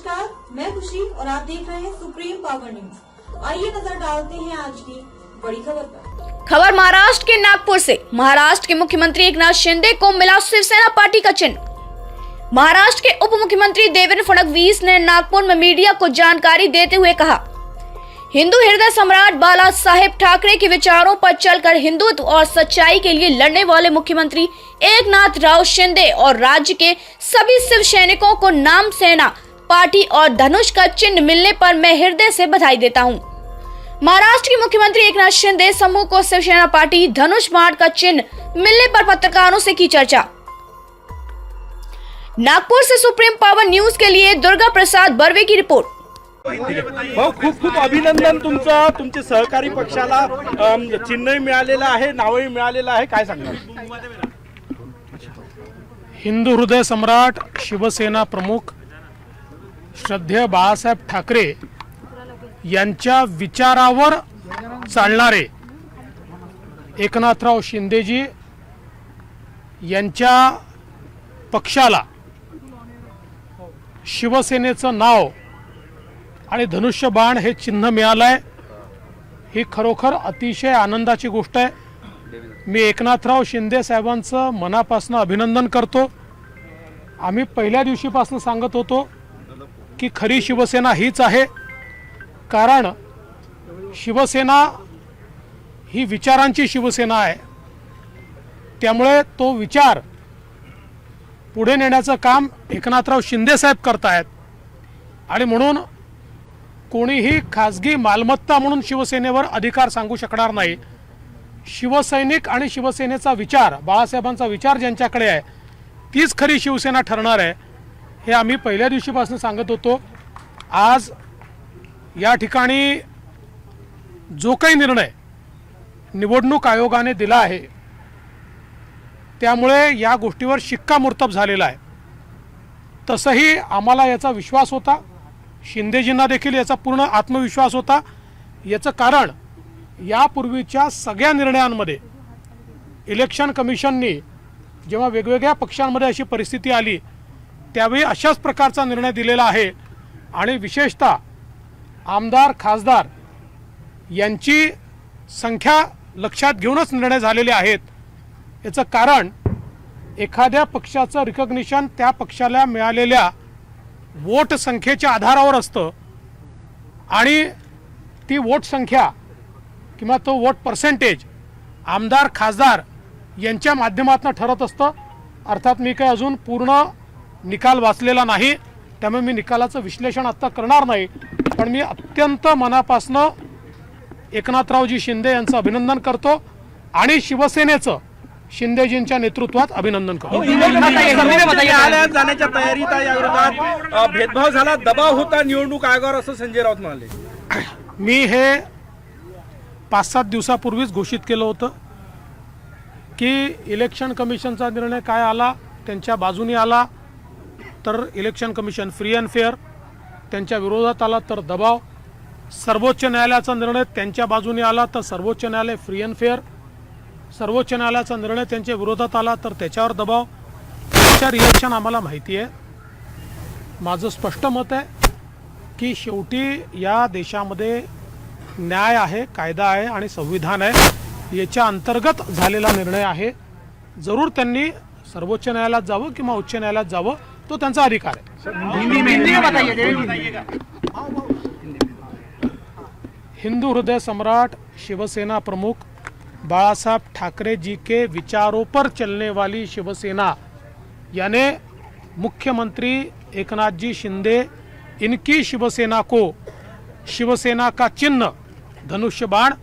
नमस्कार, मैं खुशी और आप देख रहे हैं सुप्रीम पावर न्यूज। आइए नजर डालते हैं आज की बड़ी खबर पर। खबर महाराष्ट्र के नागपुर से। महाराष्ट्र के मुख्यमंत्री एकनाथ शिंदे को मिला शिवसेना पार्टी का चिन्ह। महाराष्ट्र के उप मुख्यमंत्री देवेंद्र फडणवीस ने नागपुर में मीडिया को जानकारी देते हुए कहा, हिंदू हृदय सम्राट बाला साहेब ठाकरे के विचारों पर चलकर हिंदुत्व और सच्चाई के लिए लड़ने वाले मुख्यमंत्री एकनाथ राव शिंदे और राज्य के सभी शिव सैनिकों को नाम सेना पार्टी और धनुष का चिन्ह मिलने पर मैं हृदय से बधाई देता हूं। महाराष्ट्र के मुख्यमंत्री एकनाथ शिंदे समूह को शिवसेना पार्टी धनुष बाण का चिन्ह मिलने पर पत्रकारों से की चर्चा। नागपुर से सुप्रीम पावर न्यूज के लिए दुर्गा प्रसाद बर्वे की रिपोर्ट। भाऊ, खूप खूप अभिनंदन तुमचं। तुमचे सहकारी पक्षाला चिन्हही मिळालेलं आहे, नावही मिळालेलं आहे, काय सांगणार? हिंदू हृदय सम्राट शिवसेना प्रमुख श्रद्धेय बाळासाहेब ठाकरे यांच्या विचारावर चालणारे एकनाथराव शिंदेजी यांच्या पक्षाला शिवसेनेचं नाव आणि धनुष्य बाण हे चिन्ह मिळालंय, ही खरोखर अतिशय आनंदाची गोष्ट आहे। मी एकनाथराव शिंदे साहेबांचं मनापासून अभिनंदन करतो। आम्ही पहिल्या दिवशीपासून सांगत होतो की खरी शिवसेना हीच आहे, कारण शिवसेना ही विचारांची शिवसेना आहे। त्यामुळे तो विचार पुढे नेण्याचं काम एकनाथराव शिंदे साहेब करतायत आणि म्हणून कोणीही खासगी मालमत्ता म्हणून शिवसेनेवर अधिकार सांगू शकणार नाही। शिवसैनिक आणि शिवसेनेचा विचार, बाळासाहेबांचा विचार ज्यांच्याकडे आहे तीच खरी शिवसेना ठरणार आहे, हे आम्ही पहिल्या दिवशीपासून सांगत होतो। आज या ठिकाणी जो काही निर्णय निवडणूक आयोगाने दिला आहे त्यामुळे या गोष्टीवर शिक्कामोर्तब झालेला आहे। तसंही आम्हाला याचा विश्वास होता, शिंदेजींना देखील याचा पूर्ण आत्मविश्वास होता। याचं कारण यापूर्वीच्या सगळ्या निर्णयांमध्ये इलेक्शन कमिशननी जेव्हा वेगवेगळ्या पक्षांमध्ये अशी परिस्थिती आली त्यावेळी अशाच प्रकारचा निर्णय दिलेला आहे आणि विशेषतः आमदार खासदार यांची संख्या लक्षात घेऊनच निर्णय झालेले आहेत। याचं कारण एखाद्या पक्षाचं रिकॉग्निशन त्या पक्षाला मिळालेल्या वोट संख्येच्या आधारावर असतं आणि ती वोट संख्या किंवा तो वोट पर्सेंटेज आमदार खासदार यांच्या माध्यमातून ठरत असतं। अर्थात मी काही अजून पूर्ण निकाल वाचलेला नाही, त्यामुळे मी निकालाचं विश्लेषण आता करणार नाही, पण मी अत्यंत मनापासून एकनाथरावजी शिंदे यांचं अभिनंदन करतो आणि शिवसेनेचं शिंदेजींच्या नेतृत्वात अभिनंदन करतो। न्यायालयात जाण्याच्या तयारीत आहे, या विरोधात भेदभाव झाला, दबाव होता निवडणूक आयोगावर, असं संजय राऊत म्हणाले। मी हे 5-7 दिवसापूर्वीच घोषित केलं होतं की इलेक्शन कमिशनचा निर्णय काय आला त्यांच्या बाजूने आला तर election commission free and fair, त्यांच्या विरोधात आला तर दबाव, सर्वोच्च न्यायालयाचा निर्णय त्यांच्या बाजूने आला तर सर्वोच्च न्यायालय फ्री अँड फेअर, सर्वोच्च न्यायालयाचा निर्णय त्यांच्या विरोधात आला तर त्याच्यावर दबाव। त्याच्या रिएक्शन आम्हाला माहिती आहे। माझं स्पष्ट मत आहे की शेवटी या देशामध्ये न्याय आहे, कायदा आहे आणि संविधान आहे, याच्या अंतर्गत झालेला निर्णय आहे। जरूर त्यांनी सर्वोच्च न्यायालयात जावं किंवा उच्च न्यायालयात जावं, तो त्यांचा अधिकार आहे। हिंदू हृदय सम्राट शिवसेना प्रमुख बाळासाहेब ठाकरे जी के विचारों पर चलने वाली शिवसेना, यानी मुख्यमंत्री एकनाथ जी शिंदे, इनकी शिवसेना को शिवसेना का चिन्ह धनुष्य बाण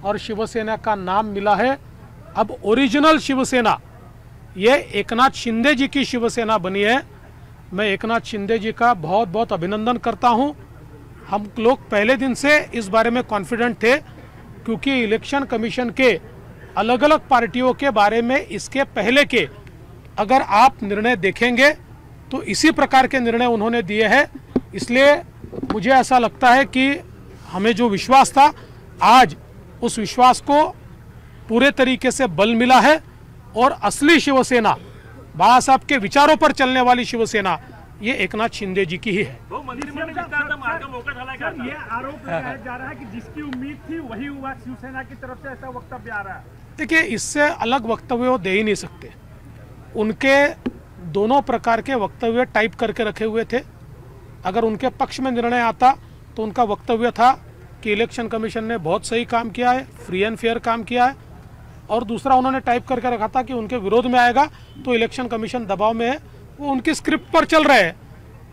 और शिवसेना का नाम मिला है। अब ओरिजिनल शिवसेना ये एकनाथ शिंदे जी की शिवसेना बनी है। मैं एकनाथ शिंदे जी का बहुत बहुत अभिनंदन करता हूं। हम लोग पहले दिन से इस बारे में कॉन्फिडेंट थे, क्योंकि इलेक्शन कमीशन के अलग अलग पार्टियों के बारे में इसके पहले के अगर आप निर्णय देखेंगे तो इसी प्रकार के निर्णय उन्होंने दिए हैं। इसलिए मुझे ऐसा लगता है कि हमें जो विश्वास था, आज उस विश्वास को पूरे तरीके से बल मिला है और असली शिवसेना, बाळासाहेब के विचारों पर चलने वाली शिवसेना, ये एकनाथ शिंदे जी की ही है। ये आरोप लगाया जा रहा है कि जिसकी उम्मीद थी वही हुआ, शिवसेना की तरफ से ऐसा वक्तव्य आ रहा है। देखिए, इससे अलग वक्तव्य वो दे ही नहीं सकते। उनके दोनों प्रकार के वक्तव्य टाइप करके रखे हुए थे। अगर उनके पक्ष में निर्णय आता तो उनका वक्तव्य था कि इलेक्शन कमीशन ने बहुत सही काम किया है, फ्री एंड फेयर काम किया है, और दूसरा उन्होंने टाइप करके रखा था कि उनके विरोध में आएगा तो इलेक्शन कमीशन दबाव में है। वो उनकी स्क्रिप्ट पर चल रहे हैं,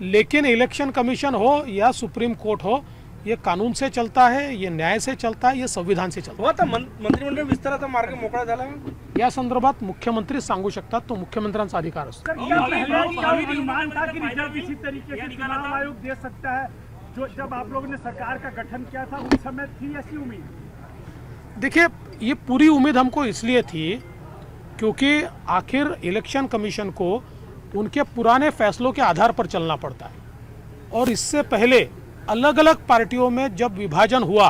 लेकिन इलेक्शन कमीशन हो या सुप्रीम कोर्ट हो, ये कानून से चलता है, ये न्याय से चलता है, ये संविधान से चलता है। आता मंत्रिमंडळ विस्ताराचा मार्ग मोकळा झाला या संदर्भात मुख्यमंत्री सांगू शकतात, तो मुख्यमंत्र्यांचा अधिकार असतो। अनुमान था कि रिजल्ट इसी तरीके से चुनाव आयोग दे सकता है, जो जब आप लोगों ने सरकार का गठन किया था उस समय थी ऐसी उम्मीद? देखिए, ये पूरी उम्मीद हमको इसलिए थी क्योंकि आखिर इलेक्शन कमीशन को उनके पुराने फैसलों के आधार पर चलना पड़ता है, और इससे पहले अलग अलग पार्टियों में जब विभाजन हुआ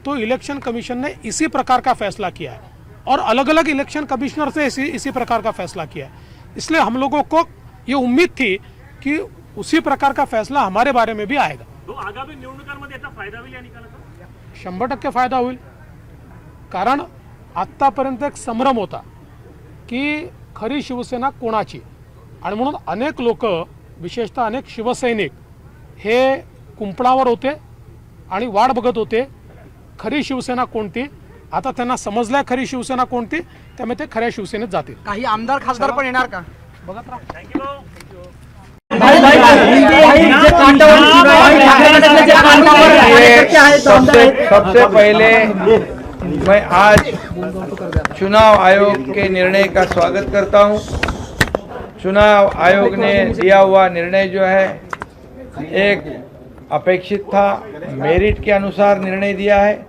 तो इलेक्शन कमीशन ने इसी प्रकार का फैसला किया है, और अलग अलग इलेक्शन कमिश्नर से इसी प्रकार का फैसला किया है। इसलिए हम लोगों को ये उम्मीद थी कि उसी प्रकार का फैसला हमारे बारे में भी आएगा। तो आगामी निवडणुकांमध्ये याचा फायदा होईल या निकालाचा? 100% फायदा होईल, कारण आत्तापर्यंत एक संभ्रम होता की खरी शिवसेना कोणाची, आणि म्हणून अनेक लोक, विशेषतः अनेक शिवसैनिक हे कुंपणावर होते आणि वाट बघत होते खरी शिवसेना कोणती। आता त्यांना समजलंय खरी शिवसेना कोणती, त्यामुळे ते खऱ्या शिवसेनेत जातील। काही आमदार खासदार पण येणार का? बघत राहा। सबसे पहले मैं आज चुनाव आयोग के निर्णय का स्वागत करता हूं। चुनाव आयोग ने दिया हुआ निर्णय जो है एक अपेक्षित था, मेरिट के अनुसार निर्णय दिया है।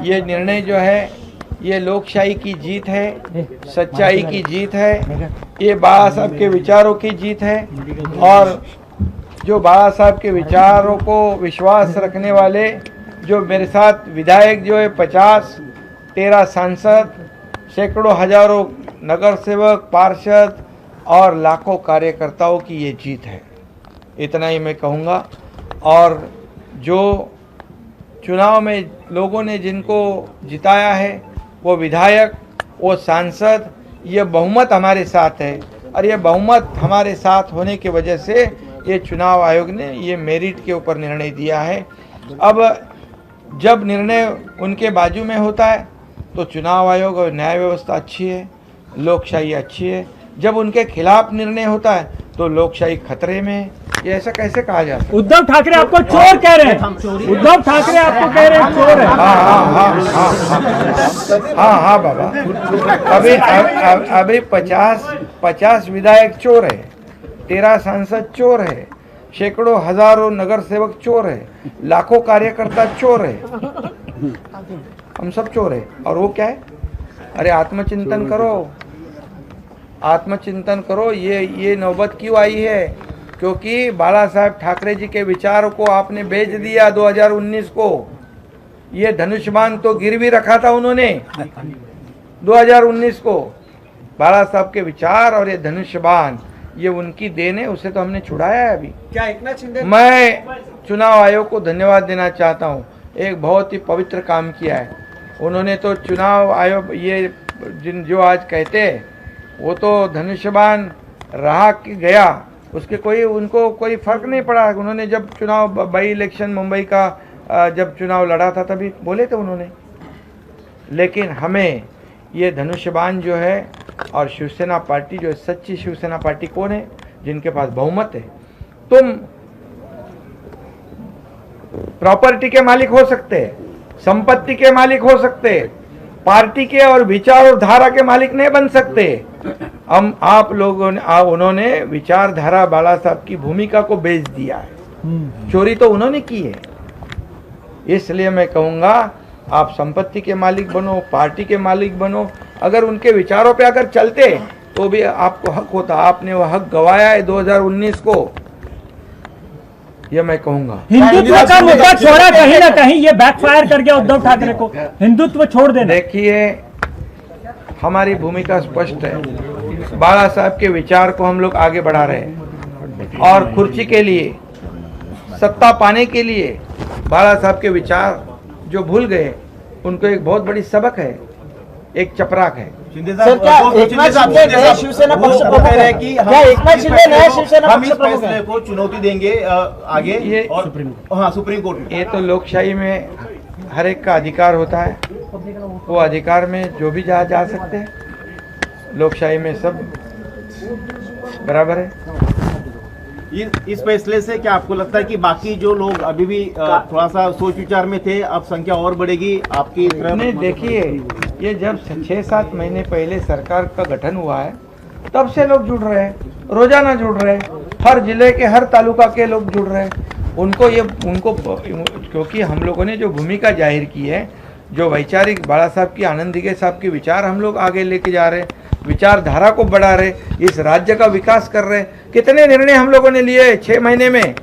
ये निर्णय जो है ये लोकशाही की जीत है, सच्चाई की जीत है, ये बाबा साहब के विचारों की जीत है, और जो बाबा साहब के विचारों को विश्वास रखने वाले जो मेरे साथ विधायक जो है 50-13 सांसद, सैकड़ों हजारों नगर सेवक, पार्षद और लाखों कार्यकर्ताओं की ये जीत है, इतना ही मैं कहूँगा। और जो चुनाव में लोगों ने जिनको जिताया है, वो विधायक, वो सांसद, ये बहुमत हमारे साथ है, और ये बहुमत हमारे साथ होने की वजह से ये चुनाव आयोग ने ये मेरिट के ऊपर निर्णय दिया है। अब जब निर्णय उनके बाजू में होता है तो चुनाव आयोग और न्याय व्यवस्था अच्छी है, लोकशाही अच्छी है। जब उनके खिलाफ निर्णय होता है तो लोकशाही खतरे में है। ये ऐसा कैसे कहा जाता है? उद्धव ठाकरे आपको चोर कह रहे हैं, उद्धव ठाकरे आपको कह रहे हैं चोर है। हाँ बाबा, अभी 50 विधायक चोर है, 13 सांसद चोर है, सैकड़ों हजारों नगर सेवक चोर है, लाखों कार्यकर्ता चोर है, हम सब चोर है। और वो क्या है? अरे आत्मचिंतन करो, आत्मचिंतन करो। ये नौबत क्यों आई है? क्योंकि बाला साहब ठाकरे जी के विचारों को आपने बेच दिया 2019 को। ये धनुष्यबाण तो गिरवी रखा था उन्होंने 2019 को। बाला साहब के विचार और ये धनुष्यबाण, ये उनकी देन है, उसे तो हमने छुड़ाया है अभी। क्या एकनाथ शिंदे? मैं चुनाव आयोग को धन्यवाद देना चाहता हूँ, एक बहुत ही पवित्र काम किया है उन्होंने। तो चुनाव आयोग ये जो आज कहते हैं वो तो धनुष्यबाण रहा कि गया, उसके उनको कोई फर्क नहीं पड़ा। उन्होंने जब चुनाव बाई इलेक्शन मुंबई का जब चुनाव लड़ा था तभी बोले थे उन्होंने। लेकिन हमें ये धनुष्यबाण जो है और शिवसेना पार्टी जो है, सच्ची शिवसेना पार्टी कौन है? जिनके पास बहुमत है। तुम प्रॉपर्टी के मालिक हो सकते हैं, संपत्ति के मालिक हो सकते हैं, पार्टी के और विचारधारा के मालिक नहीं बन सकते। हम आप लोगों ने उन्होंने विचारधारा बाला साहब की भूमिका को बेच दिया है, चोरी तो उन्होंने की है। इसलिए मैं कहूँगा आप संपत्ति के मालिक बनो, पार्टी के मालिक बनो। अगर उनके विचारों पे अगर चलते तो भी आपको हक होता। आपने वो हक गवाया है 2019 को, ये मैं कहूँगा। हिंदुत्व का मुद्दा छोड़ा कहीं ना कहीं, ये बैकफायर कर गया उद्धव ठाकरे को। हिंदुत्व छोड़ देना। देखिए, हमारी भूमिका स्पष्ट है। बाला साहब के विचार को हम लोग आगे बढ़ा रहे हैं। और कुर्सी के लिए, सत्ता पाने के लिए बाला साहब के विचार जो भूल गए, उनको एक बहुत बड़ी सबक है, एक चपराक है। सर, क्या एकनाथ शिंदे नए शिवसेना पक्ष प्रमुख है कि क्या एकनाथ शिंदे नए शिवसेना हम पक्ष इस प्रमुख फैसले है? को चुनौती देंगे आगे ये सुप्रीम कोर्ट में। ये तो लोकशाही में हर एक का अधिकार होता है, वो अधिकार में जो भी जा सकते हैं, लोकशाही में सब बराबर है। इस फैसले से क्या आपको लगता है कि बाकी जो लोग अभी भी थोड़ा सा सोच विचार में थे, अब संख्या और बढ़ेगी आपकी तरफ? नहीं, देखिए, ये जब 6-7 महीने पहले सरकार का गठन हुआ है, तब से लोग जुड़ रहे हैं, रोजाना जुड़ रहे हैं, हर जिले के हर तालुका के लोग जुड़ रहे हैं। उनको क्योंकि हम लोगों ने जो भूमिका जाहिर की है, जो वैचारिक बाला साहब की, आनंद दिघे साहब के विचार हम लोग आगे लेके जा रहे हैं, विचारधारा को बढ़ा रहे, इस राज्य का विकास कर रहे। कितने निर्णय हम लोगों ने लिए 6 महीने में,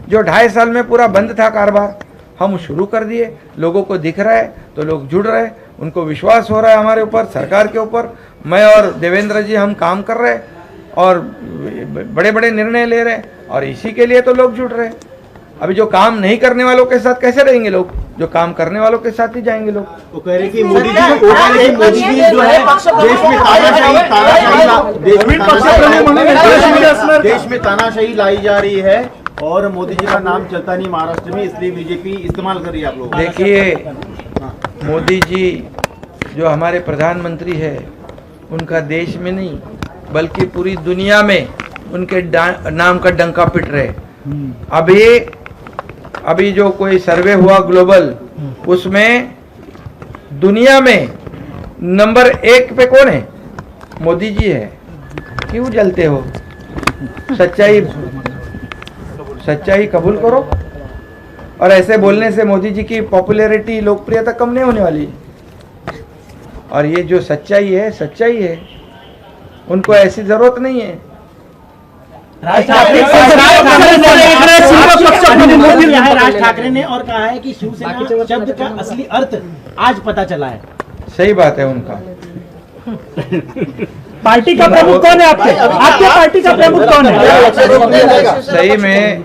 जो 2.5 साल में पूरा बंद था कारोबार, हम शुरू कर दिए। लोगों को दिख रहा है तो लोग जुड़ रहे, उनको विश्वास हो रहा है हमारे ऊपर, सरकार के ऊपर। मैं और देवेंद्र जी हम काम कर रहे और बड़े बड़े निर्णय ले रहे, और इसी के लिए तो लोग जुड़ रहे। अभी जो काम नहीं करने वालों के साथ कैसे रहेंगे लोग? जो काम करने वालों के साथ ही जाएंगे लोग। वो कह रहे कि मोदी जी जो है देश में तानाशाही लाई जा रही है, और मोदी जी का नाम चलता नहीं महाराष्ट्र में, इसलिए बीजेपी इस्तेमाल कर रही है आप लोग। देखिए, मोदी जी जो हमारे प्रधानमंत्री है, उनका देश में नहीं बल्कि पूरी दुनिया में उनके नाम का डंका पिट रहे। अभी जो कोई सर्वे हुआ ग्लोबल, उसमें दुनिया में नंबर 1 पे कौन है? मोदी जी है। क्यों जलते हो? सच्चाई कबूल करो, और ऐसे बोलने से मोदी जी की पॉपुलैरिटी, लोकप्रियता कम नहीं होने वाली। और ये जो सच्चाई है, उनको ऐसी जरूरत नहीं है। राज ठाकरे ने और कहा है कि शिवसेना शब्द का असली अर्थ आज पता चला है। सही बात है उनका। पार्टी का प्रमुख कौन है आपके पार्टी का प्रमुख कौन है? सही में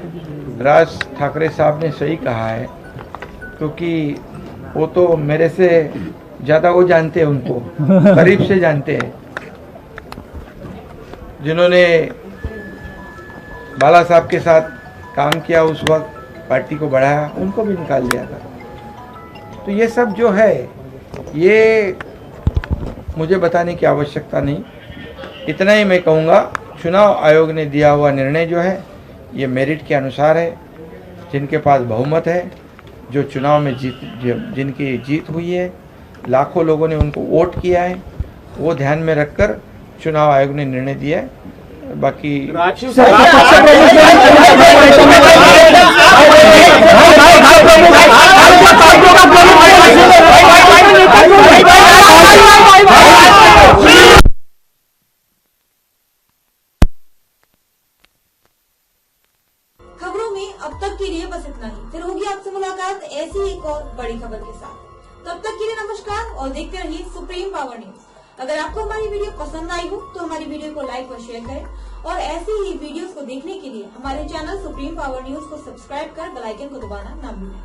राज ठाकरे साहब ने सही कहा है, क्योंकि वो तो मेरे से ज्यादा वो जानते हैं, उनको करीब से जानते हैं। जिन्होंने बाला साहब के साथ काम किया, उस वक्त पार्टी को बढ़ाया, उनको भी निकाल दिया था। तो ये सब जो है, ये मुझे बताने की आवश्यकता नहीं। इतना ही मैं कहूँगा, चुनाव आयोग ने दिया हुआ निर्णय जो है, ये मेरिट के अनुसार है। जिनके पास बहुमत है, जो चुनाव में जिनकी जीत हुई है, लाखों लोगों ने उनको वोट किया है, वो ध्यान में रखकर चुनाव आयोग ने निर्णय दिया है। बाकी खबरों में अब तक के लिए बस इतना ही। फिर होगी आपसे मुलाकात ऐसी एक और बड़ी खबर के साथ। तब तक के लिए नमस्कार और देखते रहिए सुप्रीम पावर न्यूज। अगर आपको हमारी वीडियो पसंद आई हो तो हमारी वीडियो को लाइक और शेयर करें, और ऐसी ही वीडियोस को देखने के लिए हमारे चैनल सुप्रीम पावर न्यूज को सब्सक्राइब कर बेल आइकन को दबाना ना भूलें।